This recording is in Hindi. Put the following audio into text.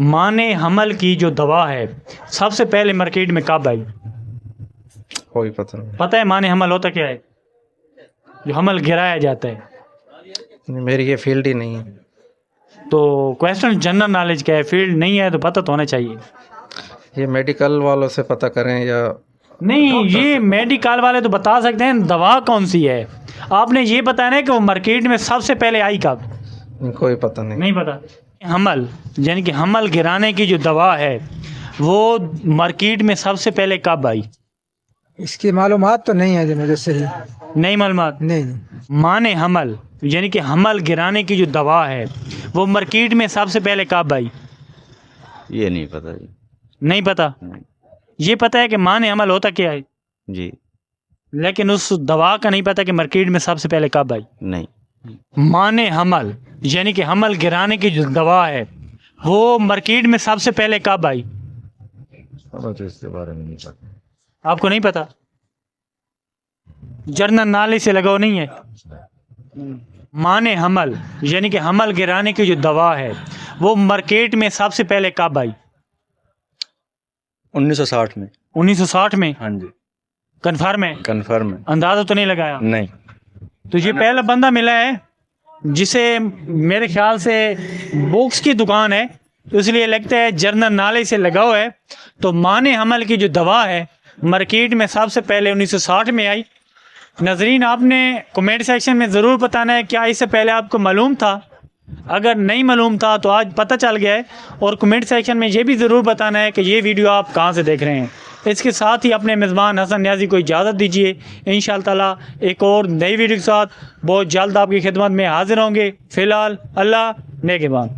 माने हमल की जो दवा है सबसे पहले मार्केट में कब आई? कोई पता नहीं। पता है माने हमल होता क्या है? जो हमल गिराया जाता है। मेरी ये फील्ड ही नहीं है। तो क्वेश्चन जनरल नॉलेज का है, फील्ड नहीं है तो पता तो होना चाहिए। ये मेडिकल वालों से पता करें या नहीं, ये मेडिकल वाले तो बता सकते हैं दवा कौन सी है। आपने ये बताया ना कि वो मार्केट में सबसे पहले आई कब? कोई पता नहीं। नहीं पता। हमल यानी कि हमल गिराने की जो दवा है वो मार्केट में सबसे पहले कब आई? इसकी मालूमात तो नहीं है जी मुझे सही। नहीं मालूमात। नहीं। माने हमल यानी कि हमल गिराने की जो दवा है वो मार्केट में सबसे पहले कब आई? ये नहीं पता जी। नहीं पता। नहीं। ये पता है कि माने हमल होता क्या है, जी लेकिन उस दवा का नहीं पता कि मार्केट में सबसे पहले कब आई। नहीं। माने हमल यानी कि हमल गिराने की जो दवा है वो मार्केट में सबसे पहले कब आई? तो इसके बारे में नहीं पता। आपको नहीं पता? जर्नल नॉलेज से लगाओ नहीं है। माने हमल यानी कि हमल गिराने की जो दवा है वो मार्केट में सबसे पहले कब आई? 1960 में। 1960 में? हाँ जी। कन्फर्म है? कन्फर्म है। अंदाजा तो नहीं लगाया? नहीं। तो ये पहला बंदा मिला है जिसे मेरे ख्याल से बुक्स की दुकान है, तो इसलिए लगता है जर्नल नॉलेज से लगाओ है। तो माने हमल की जो दवा है मार्केट में सबसे पहले 1960 में आई। नाजरीन, आपने कमेंट सेक्शन में ज़रूर बताना है क्या इससे पहले आपको मालूम था। अगर नहीं मालूम था तो आज पता चल गया है। और कमेंट सेक्शन में ये भी ज़रूर बताना है कि ये वीडियो आप कहाँ से देख रहे हैं। इसके साथ ही अपने मेज़बान हसन न्याज़ी को इजाज़त दीजिए। इंशाअल्लाह ताला एक और नई वीडियो के साथ बहुत जल्द आपकी खिदमत में हाजिर होंगे। फ़िलहाल अल्लाह नेगेबान।